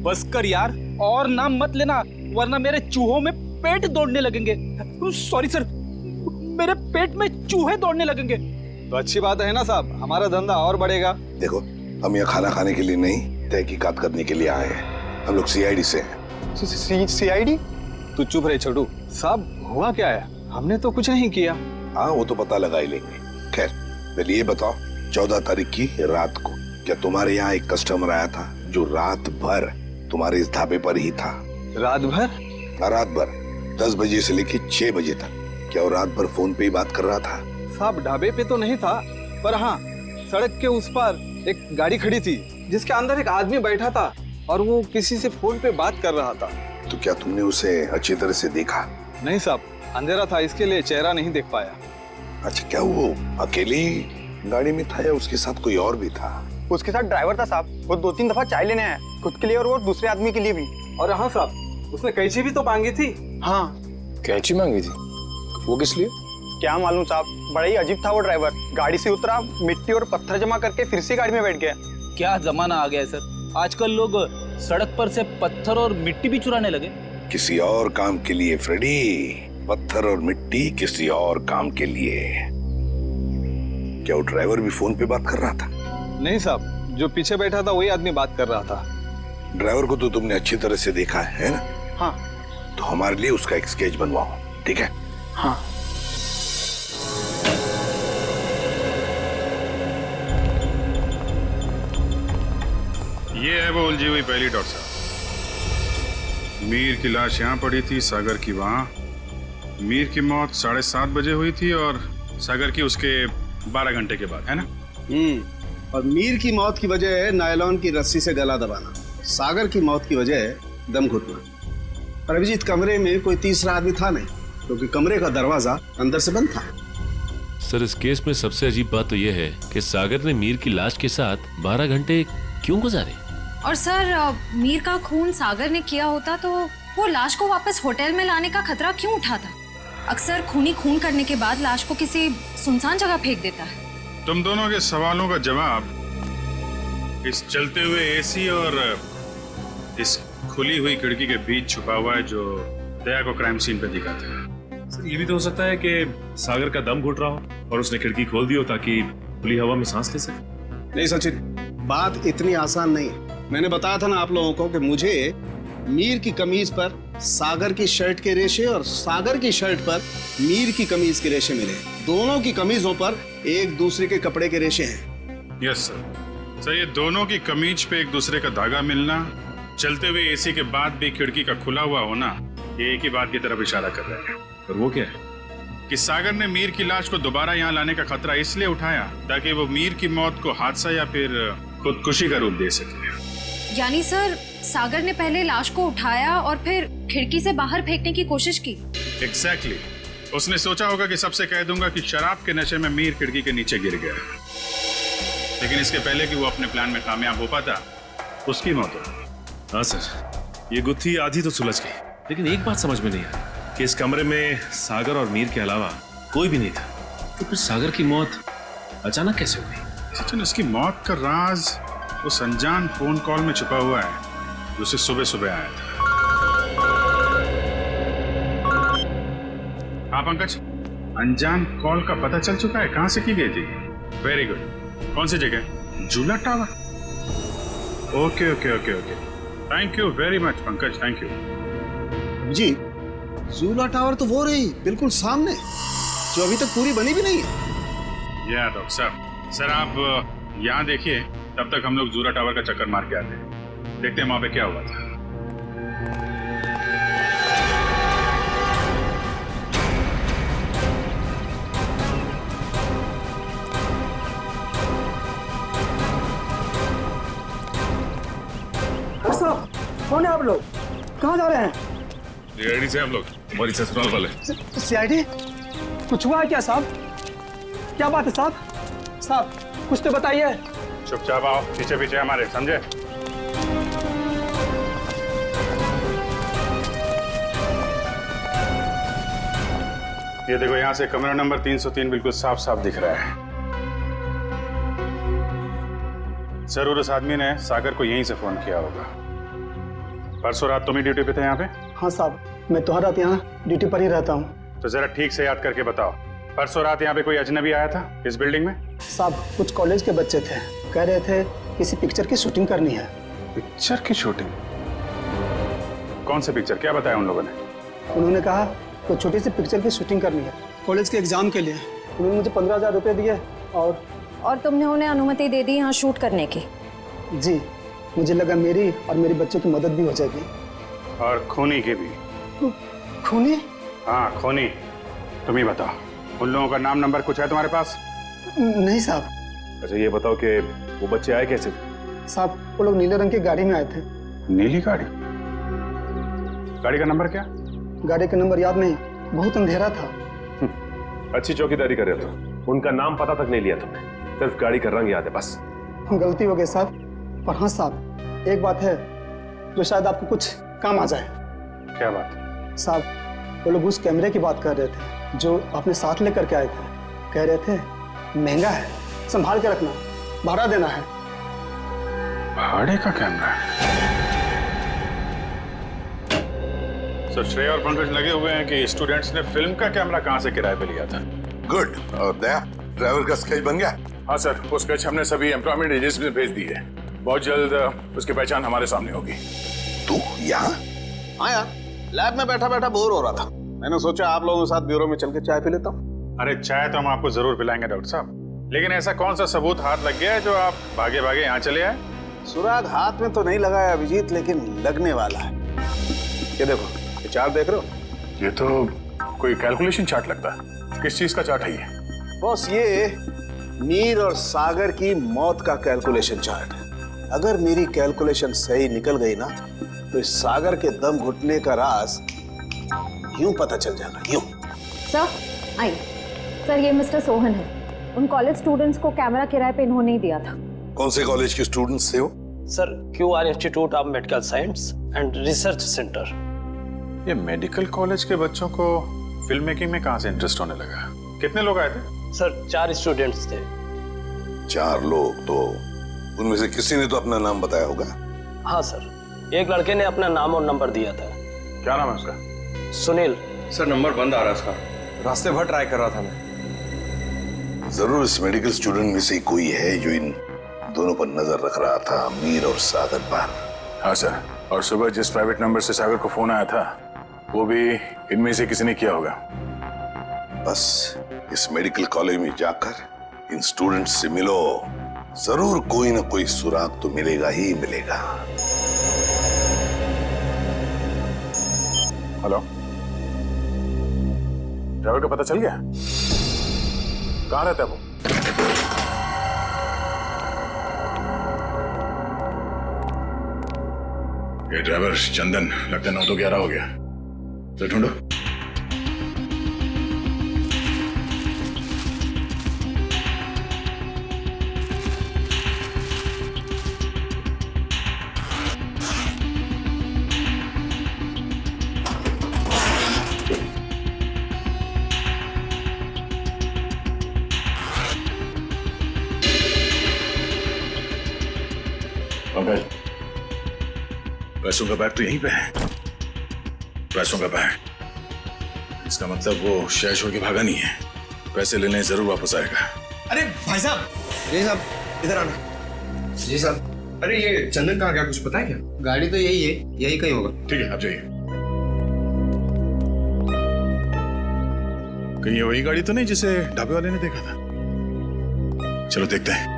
बस कर यार, और नाम मत लेना वरना मेरे चूहों में पेट दौड़ने लगेंगे। सॉरी सर, मेरे पेट में चूहे दौड़ने लगेंगे। तो अच्छी बात है ना साहब, हमारा धंधा और बढ़ेगा। देखो, हम यहाँ खाना खाने के लिए नहीं, तहकीकात करने के लिए आए हैं। हम लोग सीआईडी से हैं। सीआईडी? तू चुप रहे छोटू। साहब, हुआ क्या है? हमने तो कुछ नहीं किया। हाँ, वो तो पता लगा ही लेंगे। खैर, पहले ये बताओ, 14 तारीख की रात को क्या तुम्हारे यहाँ एक कस्टमर आया था जो रात भर तुम्हारे इस ढाबे पर ही था? रात भर? रात भर 10 बजे से लेकर 6 बजे तक। क्या वो रात भर फोन पे ही बात कर रहा था? साहब, ढाबे पे तो नहीं था, पर हाँ, सड़क के उस पार एक गाड़ी खड़ी थी जिसके अंदर एक आदमी बैठा था और वो किसी से फोन पे बात कर रहा था। तो क्या तुमने उसे अच्छी तरह से देखा? नहीं साहब, अंधेरा था, इसके लिए चेहरा नहीं देख पाया। अच्छा, क्या वो अकेली गाड़ी में था या उसके साथ कोई और भी था? उसके साथ ड्राइवर था साहब, वो 2-3 दफा चाय लेने आया, खुद के लिए और वो दूसरे आदमी के लिए भी। और हाँ साहब, उसने कैंची भी तो मांगी थी। हाँ, कैंची मांगी थी? वो किस लिए? क्या मालूम साहब, बड़ा ही अजीब था वो ड्राइवर। गाड़ी से उतरा, मिट्टी और पत्थर जमा करके फिर से गाड़ी में बैठ गया। क्या जमाना आ गया है सर, आजकल लोग सड़क पर से पत्थर और मिट्टी भी चुराने लगे। किसी और काम के लिए फ्रेडी, पत्थर और मिट्टी किसी और काम के लिए। क्या वो ड्राइवर भी फोन पे बात कर रहा था? नहीं साहब, जो पीछे बैठा था वही आदमी बात कर रहा था। ड्राइवर को तो तुमने अच्छी तरह से देखा है ना? हाँ। तो हमारे लिए उसका एक स्केच बनवाओ, ठीक है? हाँ। ये है वो उलझी हुई पहली, डॉक्टर साहब। मीर की लाश यहाँ पड़ी थी, सागर की वहाँ। मीर की मौत 7:30 बजे हुई थी और सागर की उसके 12 घंटे के बाद, है ना? और मीर की मौत की वजह है नायलॉन की रस्सी से गला दबाना, सागर की मौत की वजह है दम घुटना। और अभिजीत, कमरे में कोई तीसरा आदमी था नहीं, क्योंकि कमरे का दरवाजा अंदर से बंद था। सर, इस केस में सबसे अजीब बात तो यह है कि सागर ने मीर की लाश के साथ 12 घंटे क्यों गुजारे? और सर, मीर का खून सागर ने किया होता तो वो लाश को वापस होटल में लाने का खतरा क्यों उठाता? अक्सर खूनी खून करने के बाद लाश को किसी सुनसान जगह फेंक देता है। तुम दोनों के सवालों का जवाब इस चलते हुए एसी और इस खुली हुई खिड़की के बीच छुपा हुआ है, जो दया को क्राइम सीन पे दिखाता है। सर, ये भी तो हो सकता है कि सागर का दम घुट रहा हो और उसने खिड़की खोल दी हो ताकि खुली हवा में सांस ले सके। नहीं सचिन, बात इतनी आसान नहीं है। मैंने बताया था ना आप लोगों को कि मुझे मीर की कमीज पर सागर की शर्ट के रेशे और सागर की शर्ट पर मीर की कमीज के रेशे मिले। दोनों की कमीजों पर एक दूसरे के कपड़े के रेशे हैं। Yes sir. सर, ये दोनों की कमीज पे एक दूसरे का धागा मिलना, चलते हुए एसी के बाद भी खिड़की का खुला हुआ होना, ये एक ही बात की तरफ इशारा कर रहा है। और वो क्या है? कि सागर ने मीर की लाश को दोबारा यहाँ लाने का खतरा इसलिए उठाया ताकि वो मीर की मौत को हादसा या फिर खुदकुशी का रूप दे सके। यानी सर, सागर ने पहले लाश को उठाया और फिर खिड़की से बाहर फेंकने की कोशिश की। एग्जैक्टली। उसने सोचा होगा कि सबसे कह दूंगा कि शराब के नशे में मीर खिड़की के नीचे गिर गया, लेकिन इसके पहले कि वो अपने प्लान में कामयाब हो पाता, उसकी मौत हो। हाँ सर, ये गुत्थी आधी तो सुलझ गई, लेकिन एक बात समझ में नहीं आई कि इस कमरे में सागर और मीर के अलावा कोई भी नहीं था, तो फिर सागर की मौत अचानक कैसे हुई? सचिन, उसकी मौत का राज उस अनजान फोन कॉल में छुपा हुआ है जो उसे सुबह सुबह आया था। हाँ पंकज, अनजान कॉल का पता चल चुका है कहां से की गई थी? Very good. कौन सी जगह? झूला tower. Okay okay okay okay, thank you very much Pankaj, thank you. जी, झूला टावर तो वो रही बिल्कुल सामने, जो अभी तक पूरी बनी भी नहीं है। या डॉक्टर साहब, सर आप यहाँ देखिए, तब तक हम लोग झूला टावर का चक्कर मार के आते हैं, देखते हैं वहां पे क्या हुआ था। साहब, कौन है आप लोग? कहाँ जा रहे हैं? रेडी से हम लोग, हमारी ससुराल वाले। सीआईडी? कुछ हुआ है क्या साहब? क्या बात है साहब? साहब कुछ तो बताइए। चुपचाप आओ, पीछे पीछे हमारे, समझे? ये देखो, यहाँ से कमरा नंबर 303 बिल्कुल साफ साफ दिख रहा है। जरूर उस आदमी ने सागर को यहीं से फोन किया होगा। परसों रात तुम ही ड्यूटी पे थे यहाँ पे? हाँ साहब, मैं तो हर रात यहाँ ड्यूटी पर ही रहता हूँ। तो जरा ठीक से याद करके बताओ, परसों रात यहाँ पे कोई अजनबी आया था इस बिल्डिंग में? साहब, कुछ कॉलेज के बच्चे थे, कह रहे थे किसी पिक्चर की शूटिंग करनी है। पिक्चर की शूटिंग? कौन से पिक्चर, क्या बताया उन लोगों ने? उन्होंने कहा तो छोटी सी पिक्चर की शूटिंग करनी है कॉलेज के एग्जाम के लिए। उन्होंने मुझे 15,000 रुपये दिए और तुमने उन्हें अनुमति दे दी यहाँ शूट करने की? जी, मुझे लगा मेरी और मेरे बच्चों की मदद भी हो जाएगी। और खूनी की भी। खूनी? हाँ खूनी। तुम ही बताओ, उन लोगों का नाम नंबर कुछ है तुम्हारे पास? नहीं साहब। अच्छा ये बताओ कि वो बच्चे आए कैसे? साहब, वो लोग नीले रंग की गाड़ी में आए थे। नीली गाड़ी? गाड़ी का नंबर क्या? गाड़ी का नंबर याद नहीं, बहुत अंधेरा था। अच्छी चौकीदारी कर रहे हो, उनका नाम पता तक नहीं लिया तुमने, सिर्फ गाड़ी का रंग याद है बस। गलती हो गई साहब। पर हाँ साहब, एक बात है जो शायद आपको कुछ काम आ जाए। क्या बात? साहब, वो लोग उस कैमरे की बात कर रहे थे जो अपने साथ लेकर के आए थे। कह रहे थे महंगा है, संभाल के रखना, भाड़ा देना है। भाड़े का कैमरा? तो श्रेया और पंकज लगे हुए हैं कि स्टूडेंट्स ने फिल्म का कैमरा कहां से किराए पे लिया था। गुड। और दया, ड्राइवर का स्केच बन गया? हाँ सर, वो स्केच हमने सभी एम्प्लॉयमेंट एजेंसी में भेज दी है। बहुत जल्द उसकी पहचान हमारे सामने होगी। तू यहाँ? हाँ यार, लैब में बैठा बैठा बोर हो रहा था। मैंने सोचा आप लोगों के साथ ब्यूरो में चल के चाय पी लेता हूँ। अरे चाय तो हम आपको जरूर पिलाएंगे डॉक्टर साहब, लेकिन ऐसा कौन सा सबूत हाथ लग गया है जो आप भागे भागे यहाँ चले आए? सुराग हाथ में तो नहीं लगा है अभिजीत, लेकिन लगने वाला है। ये देखो, ये चार्ट देख रहे हो? ये तो कोई कैलकुलेशन चार्ट लगता है। किस चीज का चार्ट है ये? बॉस, ये मीर और सागर की मौत का कैलकुलेशन चार्ट है। अगर मेरी कैलकुलेशन सही निकल गई ना, तो इस सागर के दम घुटने का राज यूं पता चल जाना, यूं। सर आइए। सर, ये मिस्टर सोहन है। उन कॉलेज स्टूडेंट्स को कैमरा किराए पे इन्होंने ही दिया था। कौन से कॉलेज के स्टूडेंट्स थे वो? Sir, QR institute of medical science and research centre. ये मेडिकल कॉलेज के बच्चों को फिल्म मेकिंग में कहां से इंटरेस्ट होने लगा? कितने लोग आए थे? सर, 4 स्टूडेंट्स थे। 4 लोग? तो उनमें से किसी ने तो अपना नाम बताया होगा। हाँ सर, एक लड़के ने अपना नाम और नंबर दिया था। क्या नाम है उसका? सुनील। सर, नंबर बंद आ रहा है उसका। रास्ते भर ट्राई कर रहा था मैं। जरूर इस मेडिकल स्टूडेंट में से कोई है जो इन दोनों पर नजर रख रहा था, मीर और सागर पर। हाँ सर, और सुबह जिस प्राइवेट नंबर से सागर को फोन आया था वो भी इनमें से किसी ने किया होगा। बस इस मेडिकल कॉलेज में जाकर इन स्टूडेंट्स से मिलो, जरूर कोई ना कोई सुराग तो मिलेगा ही मिलेगा। हेलो, ड्राइवर का पता चल गया? कहाँ रहता है वो? ये ड्राइवर चंदन लगता है 9 तो 11 हो गया। तो ढूंढो। पंकज, पैसों का बैग तो यहीं पे है। पैसों का बैग, इसका मतलब वो शहर छोड़ के भागा नहीं है। पैसे लेने जरूर वापस आएगा। अरे भाई साहब, जी साहब, इधर आना। जी साहब। अरे ये चंदन कहाँ गया, कुछ पता है क्या? गाड़ी तो यही है, यही कहीं होगा। ठीक है, आप जाइए। कहीं ये वही गाड़ी तो नहीं जिसे ढाबे वाले ने देखा था? चलो देखते हैं।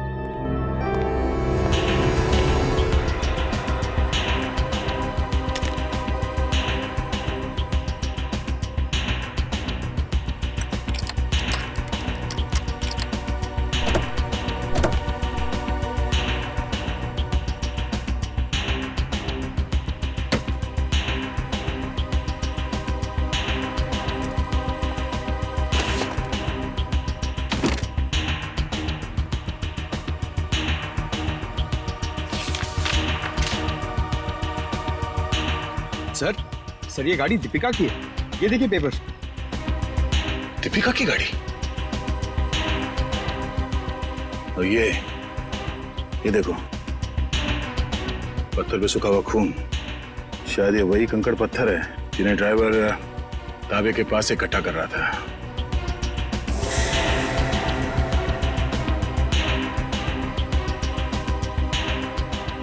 सर ये गाड़ी दीपिका की है। ये देखिए पेपर। दीपिका की गाड़ी? और ये देखो, पत्थर पे सूखा हुआ खून। शायद ये वही कंकड़ पत्थर है जिन्हें ड्राइवर ढाबे के पास इकट्ठा कर रहा था।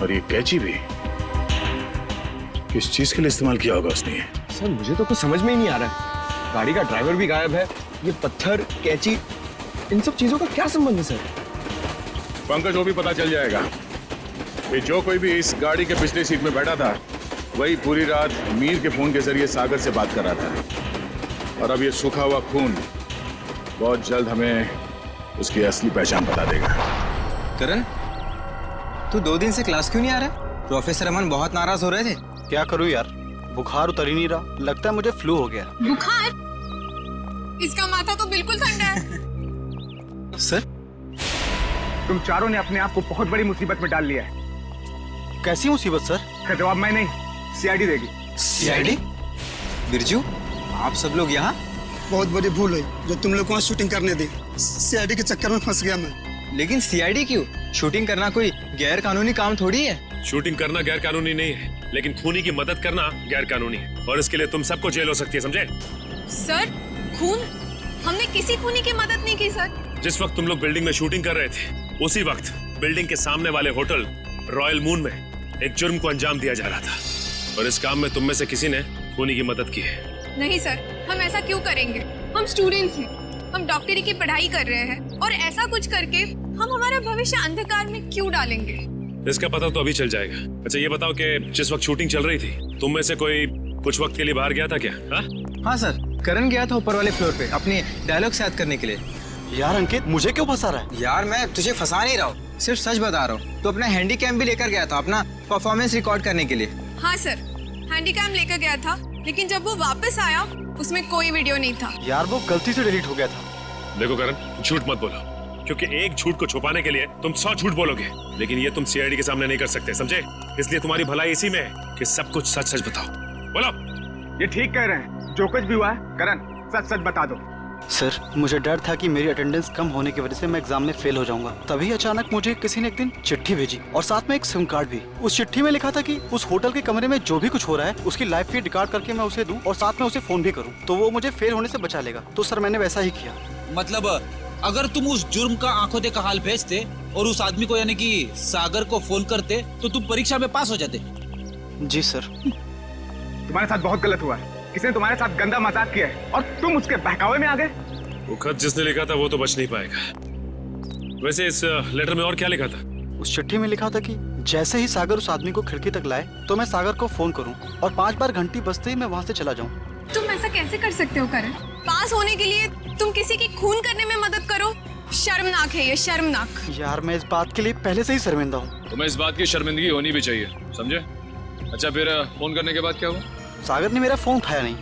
और ये कैंची भी किस चीज के लिए इस्तेमाल किया होगा उसने? सर मुझे तो कुछ समझ में ही नहीं आ रहा है। गाड़ी का ड्राइवर भी गायब है, ये पत्थर, कैंची, इन सब चीजों का क्या संबंध है सर? पंकज, वो भी पता चल जाएगा कि जो कोई भी इस गाड़ी के पिछले सीट में बैठा था वही पूरी रात मीर के फोन के जरिए सागर से बात कर रहा था। और अब ये सूखा हुआ खून बहुत जल्द हमें उसकी असली पहचान बता देगा। करण, तू 2 दिन से क्लास क्यों नहीं आ रहा? प्रोफेसर अमन बहुत नाराज हो रहे थे। क्या करूं यार, बुखार उतर ही नहीं रहा। लगता है मुझे फ्लू हो गया। बुखार? इसका माथा तो बिल्कुल ठंडा है। सर, तुम चारों ने अपने आप को बहुत बड़ी मुसीबत में डाल लिया है। कैसी मुसीबत सर? इसका जवाब मैं नहीं, सीआईडी देगी। सीआईडी? बिरजू, आप सब लोग यहाँ? बहुत बड़ी भूल हुई जो तुम लोग को वहाँ शूटिंग करने दी। सीआईडी के चक्कर में फंस गया मैं। लेकिन सीआईडी क्यों? शूटिंग करना कोई गैर कानूनी काम थोड़ी है। शूटिंग करना गैर कानूनी नहीं है, लेकिन खूनी की मदद करना गैर कानूनी है और इसके लिए तुम सबको जेल हो सकती है, समझे? सर, खून? हमने किसी खूनी की मदद नहीं की सर। जिस वक्त तुम लोग बिल्डिंग में शूटिंग कर रहे थे, उसी वक्त बिल्डिंग के सामने वाले होटल रॉयल मून में एक जुर्म को अंजाम दिया जा रहा था और इस काम में तुम में से किसी ने खूनी की मदद की है। नहीं सर, हम ऐसा क्यों करेंगे? हम स्टूडेंट्स हैं, हम डॉक्टरी की पढ़ाई कर रहे हैं और ऐसा कुछ करके हम हमारा भविष्य अंधकार में क्यों डालेंगे? इसका पता तो अभी चल जाएगा। अच्छा ये बताओ कि जिस वक्त शूटिंग चल रही थी, तुम में से कोई कुछ वक्त के लिए बाहर गया था क्या? हाँ सर, करण गया था ऊपर वाले फ्लोर पे अपने डायलॉग याद करने के लिए। यार अंकित, मुझे क्यों फंसा रहा है? यार मैं तुझे फंसा नहीं रहा हूँ, सिर्फ सच बता रहा हूँ। तो अपना हैंडीकैम भी लेकर गया था अपना परफॉर्मेंस रिकॉर्ड करने के लिए। हाँ सर, हैंडीकैम लेकर गया था, लेकिन जब वो वापस आया उसमें कोई वीडियो नहीं था। यार वो गलती से डिलीट हो गया था। देखो करण, झूठ मत बोलो, क्योंकि एक झूठ को छुपाने के लिए तुम 100 झूठ बोलोगे, लेकिन ये तुम सीआईडी के सामने नहीं कर सकते, समझे? इसलिए तुम्हारी भलाई इसी में है कि सब कुछ सच सच बताओ। बोलो। ये ठीक कह रहे हैं, जो कुछ भी हुआ है करण सच सच बता दो। सर, मुझे डर था कि मेरी अटेंडेंस कम होने की वजह से मैं एग्जाम में फेल हो जाऊंगा। तभी अचानक मुझे किसी ने एक दिन चिट्ठी भेजी और साथ में एक सिम कार्ड भी। उस चिट्ठी में लिखा था कि उस होटल के कमरे में जो भी कुछ हो रहा है उसकी लाइव फीड रिकॉर्ड करके मैं उसे दूं और साथ में उसे फोन भी करूं, तो वो मुझे फेल होने से बचा लेगा। तो सर मैंने वैसा ही किया। मतलब अगर तुम उस जुर्म का आंखों देखा हाल भेजते और उस आदमी को यानी कि सागर को फोन करते तो तुम परीक्षा में पास हो जाते। जी सर। तुम्हारे साथ बहुत गलत हुआ है, किसी ने तुम्हारे साथ गंदा मजाक किया है और तुम उसके बहकावे में आ गए। वो खत जिसने लिखा था वो तो बच नहीं पाएगा। वैसे इस लेटर में और क्या लिखा था? उस चिट्ठी में लिखा था कि जैसे ही सागर उस आदमी को खिड़की तक लाए तो मैं सागर को फोन करूं और 5 बार घंटी बजते ही मैं वहां से चला जाऊं। तुम ऐसा कैसे कर सकते हो करण? पास होने के लिए तुम किसी की खून करने में मदद करो? शर्मनाक है ये, शर्मनाक। यार मैं इस बात के लिए पहले से ही शर्मिंदा हूँ। तुम्हें इस बात की शर्मिंदगी होनी भी चाहिए, समझे? अच्छा फिर फोन करने के बाद क्या हुआ? सागर ने मेरा फोन उठाया नहीं,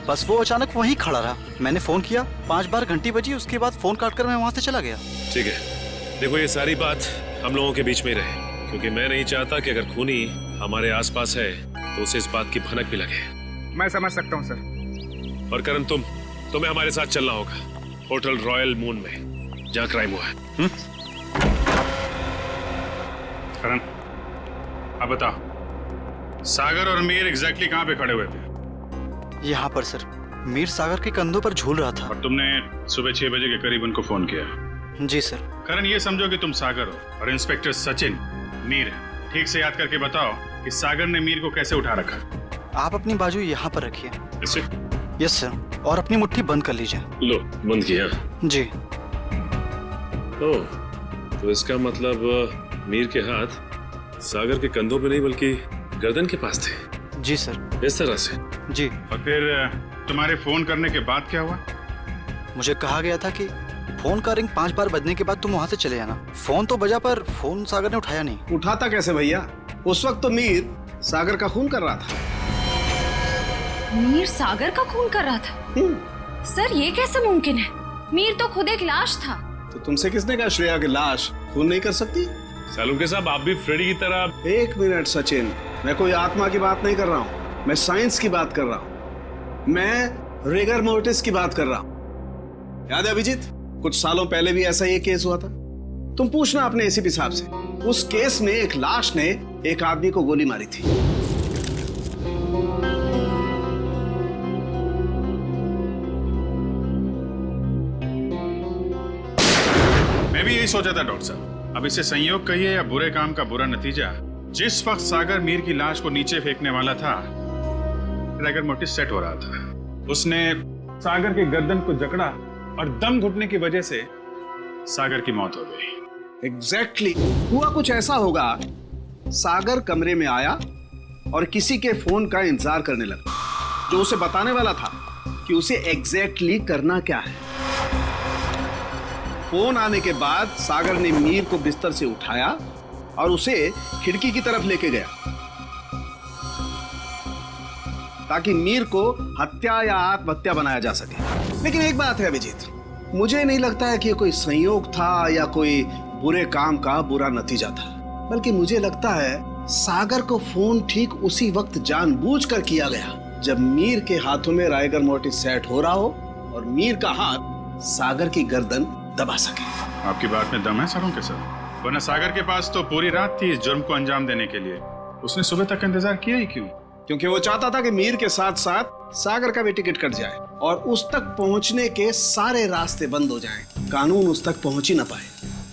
बस वो अचानक वहीं खड़ा रहा। मैंने फोन किया, 5 बार घंटी बजी, उसके बाद फोन काटकर मैं वहां से चला गया। ठीक है, देखो ये सारी बात हम लोगों के बीच में ही रहे, क्योंकि मैं नहीं चाहता कि अगर खूनी हमारे आसपास है तो उसे इस बात की भनक भी लगे। मैं समझ सकता हूँ सर। और करण तुम्हें हमारे साथ चलना होगा होटल रॉयल मून में, जहाँ क्राइम हुआ है। करण, अब बताओ, सागर और मीर एग्जैक्टली कहाँ पे खड़े हुए थे? यहाँ पर सर। मीर सागर के कंधों पर झूल रहा था। और तुमने सुबह 6 बजे के करीब उनको फोन किया? जी सर। करण, ये समझो कि तुम सागर हो और इंस्पेक्टर सचिन मीर है। ठीक से याद करके बताओ कि सागर ने मीर को कैसे उठा रखा? आप अपनी बाजू यहाँ पर रखिए। इसे? यस सर, और अपनी मुट्ठी बंद कर लीजिए। लो, बंद किया? जी। ओह, तो इसका मतलब मीर के हाथ सागर के कंधों पे नहीं बल्कि गर्दन के पास थे। जी सर। इस तरह से? जी। और फिर तुम्हारे फोन करने के बाद क्या हुआ? मुझे कहा गया था कि फोन का रिंग 5 बार बजने के बाद तुम वहाँ से चले जाना। फोन तो बजा पर फोन सागर ने उठाया नहीं। उठाता कैसे भैया? उस वक्त तो मीर सागर का खून कर रहा था। मीर सागर का खून कर रहा था? सर ये कैसे मुमकिन है? मीर तो खुद एक लाश था। तो तुमसे किसने कहा श्रेया की लाश खून नहीं कर सकती? सालुंके साहब, आप भी फ्रेडी की तरह। 1 मिनट सचिन, मैं कोई आत्मा की बात नहीं कर रहा हूँ, मैं साइंस की बात कर रहा हूँ। मैं रिगर मोर्टिस की बात कर रहा हूँ। याद है अभिजीत, कुछ सालों पहले भी ऐसा ही केस हुआ था। तुम पूछना अपने एसीपी साहब से। उस केस में एक लाश ने एक आदमी को गोली मारी थी। मैं भी यही सोचा था डॉक्टर साहब। अब इसे संयोग कहिए या बुरे काम का बुरा नतीजा, जिस वक्त सागर मीर की लाश को नीचे फेंकने वाला था, रिगर मोर्टिस सेट हो रहा था। उसने सागर के गर्दन को जकड़ा और दम घुटने की वजह से सागर की मौत हो गई। एग्जैक्टली हुआ कुछ ऐसा होगा, सागर कमरे में आया और किसी के फोन का इंतजार करने लगा, जो उसे बताने वाला था कि उसे एग्जैक्टली करना क्या है। फोन आने के बाद सागर ने मीर को बिस्तर से उठाया और उसे खिड़की की तरफ लेके गया, ताकि मीर को हत्या या आत्महत्या बनाया जा सके। लेकिन एक बात है अभिजीत, मुझे नहीं लगता है कि कोई संयोग था या कोई बुरे काम का बुरा नतीजा था, बल्कि मुझे लगता है सागर को फोन ठीक उसी वक्त जानबूझकर किया गया जब मीर के हाथों में राइगर मोर्टिस सेट हो रहा हो और मीर का हाथ सागर की गर्दन दबा सके। आपकी बात में दम है सालुंके साहब, वरना सागर के पास तो पूरी रात थी इस जुर्म को अंजाम देने के लिए। उसने सुबह तक इंतजार किया ही क्यों? क्योंकि वो चाहता था कि मीर के साथ साथ सागर का भी टिकट कट जाए और उस तक पहुंचने के सारे रास्ते बंद हो जाएं। कानून उस तक पहुंच ही ना पाए।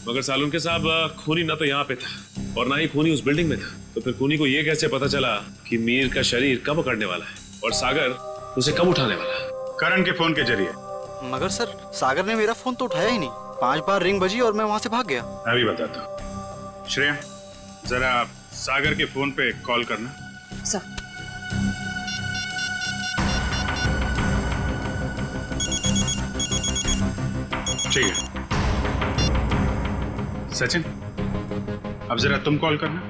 मगर सालुंके साहब, खूनी ना तो यहाँ पे था और ना ही खूनी उस बिल्डिंग में था, तो फिर खूनी को ये कैसे पता चला कि मीर का शरीर कब पकड़ने वाला है और सागर उसे कब उठाने वाला है? करण के फोन के जरिए। मगर सर, सागर ने मेरा फोन तो उठाया ही नहीं। 5 बार रिंग बजी और मैं वहां से भाग गया। मैं भी बताता हूँ। श्रेया, जरा सागर के फोन पे कॉल करना। सर। ठीक है। सचिन, अब जरा तुम कॉल करना।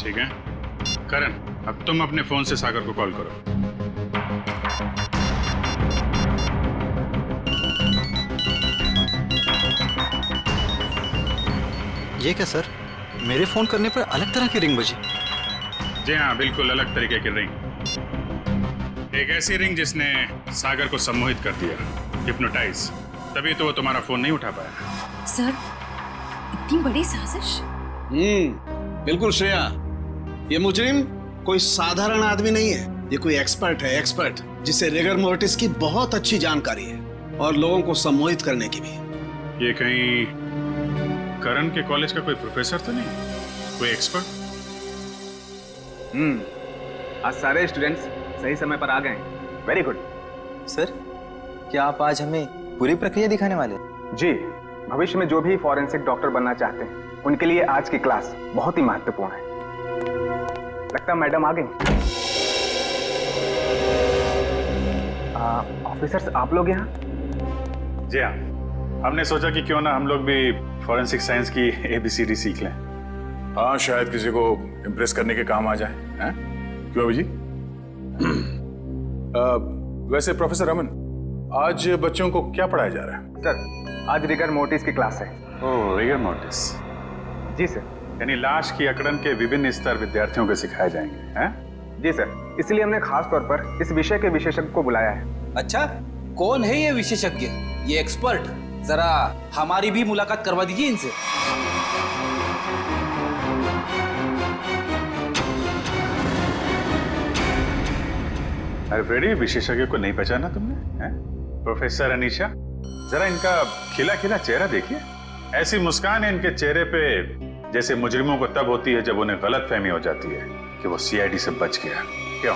ठीक है। करण, अब तुम अपने फोन से सागर को कॉल करो। ये क्या सर, मेरे फोन करने पर अलग तरह की रिंग बजी? जी हाँ, बिल्कुल अलग तरीके की रिंग। एक ऐसी रिंग जिसने सागर को सम्मोहित कर दिया, हिप्नोटाइज। तभी तो वो तुम्हारा फोन नहीं उठा पाया। सर, इतनी बड़ी साजिश? बिल्कुल श्रेया, ये मुजरिम कोई साधारण आदमी नहीं है। ये कोई एक्सपर्ट है, एक्सपर्ट जिसे रिगर मोर्टिस की बहुत अच्छी जानकारी है और लोगों को सम्मोहित करने की भी। ये कहीं करण के कॉलेज का कोई प्रोफेसर तो नहीं, कोई एक्सपर्ट? आज सारे स्टूडेंट्स सही समय पर आ गए। Very good. सर, क्या आप आज हमें पूरी प्रक्रिया दिखाने वाले हैं? जी, भविष्य में जो भी फॉरेंसिक डॉक्टर बनना चाहते हैं उनके लिए आज की क्लास बहुत ही महत्वपूर्ण है। लगता है मैडम आ गई। ऑफिसर्स, आप लोग यहाँ? जी हाँ, हमने सोचा कि क्यों ना हम लोग भी फॉरेंसिक साइंस की ABCD सीख लें। हाँ, शायद किसी को इम्प्रेस करने के काम आ जाए। हैं? क्यों अभी जी? वैसे प्रोफेसर रमन, आज बच्चों को क्या पढ़ाया जा रहा है? सर, आज रिगर मोर्टिस की क्लास है। ओह, रिगर मोर्टिस। जी सर। यानी लाश की अकड़न के विभिन्न स्तर विद्यार्थियों को सिखाए जाएंगे, हैं? जी सर, इसलिए हमने खास तौर पर इस विषय के विशेषज्ञ को बुलाया है। अच्छा, कौन है ये विशेषज्ञ, ये एक्सपर्ट? जरा हमारी भी मुलाकात करवा दीजिए इनसे। अरे फ्रेडी, विशेषज्ञ को नहीं पहचाना तुमने? हैं? प्रोफेसर अनीशा, जरा इनका खिला खिला चेहरा देखिए। ऐसी मुस्कान है इनके चेहरे पे जैसे मुजरिमों को तब होती है जब उन्हें गलतफहमी हो जाती है कि वो CID से बच गया। क्यों?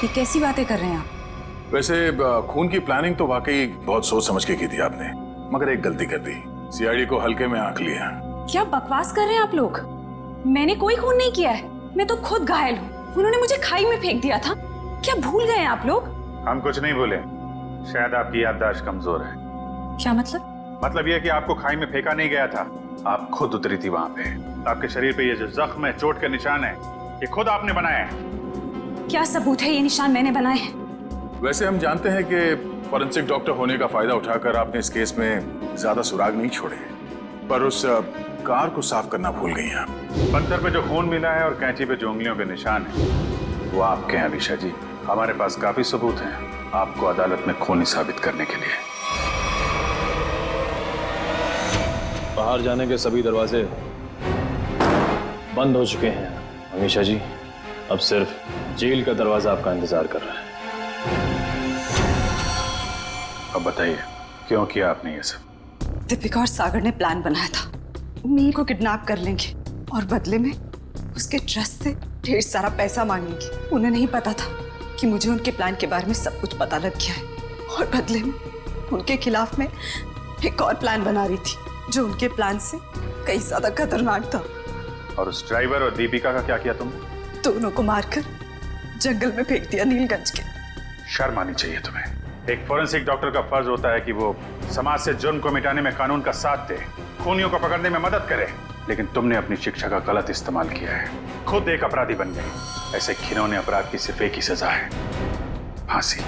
ये कैसी बातें कर रहे हैं आप? वैसे खून की प्लानिंग तो वाकई बहुत सोच समझ के की थी आपने, मगर एक गलती कर दी। CID को हल्के में आंक लिया। क्या बकवास कर रहे हैं आप लोग? मैंने कोई खून नहीं किया है, मैं तो खुद घायल हूँ। उन्होंने मुझे खाई में फेंक दिया था। क्या भूल गए आप लोग? हम कुछ नहीं भूले, शायद आपकी याददाश्त कमजोर है। क्या मतलब? मतलब यह कि आपको खाई में फेंका नहीं गया था, आप खुद उतरी थी वहां पे। आपके शरीर पे ये जो जख्म है, चोट के निशान है, ये खुद आपने बनाए हैं। क्या सबूत है ये निशान मैंने बनाए हैं? वैसे हम जानते हैं कि फॉरेंसिक डॉक्टर होने का फायदा उठाकर आपने इस केस में ज्यादा सुराग नहीं छोड़े, पर उस कार को साफ करना भूल गई हैं। पत्थर पे जो खून मिला है और कैंची पे जो उंगलियों के निशान है, वो आपके हैं अनीशा जी। हमारे पास काफी सबूत हैं आपको अदालत में खूनी साबित करने के लिए। बाहर जाने के सभी दरवाजे बंद हो चुके हैं अनीशा जी। अब सिर्फ जेल का दरवाजा आपका इंतजार कर रहा है। अब बताइए, क्यों किया आपने ये सब? दीपिका और सागर ने प्लान बनाया था, मीर को किडनैप कर लेंगे और बदले में उसके ट्रस्ट से ढेर सारा पैसा मांगेंगे। उन्हें नहीं पता था कि मुझे उनके प्लान के बारे में सब कुछ पता लग गया है और बदले में उनके खिलाफ में एक और प्लान बना रही थी जो उनके प्लान से कई ज्यादा खतरनाक था। और उस ड्राइवर और दीपिका का क्या किया तुमने? दोनों को मारकर जंगल में फेंक दिया नीलगंज के। शर्म आनी चाहिए तुम्हें। एक फॉरेंसिक डॉक्टर का फर्ज होता है कि वो समाज से जुर्म को मिटाने में कानून का साथ दे, खूनियों को पकड़ने में मदद करे, लेकिन तुमने अपनी शिक्षा का गलत इस्तेमाल किया है। खुद एक अपराधी बन गए। ऐसे घिनौने अपराध की सिर्फ एक ही सजा है, फांसी।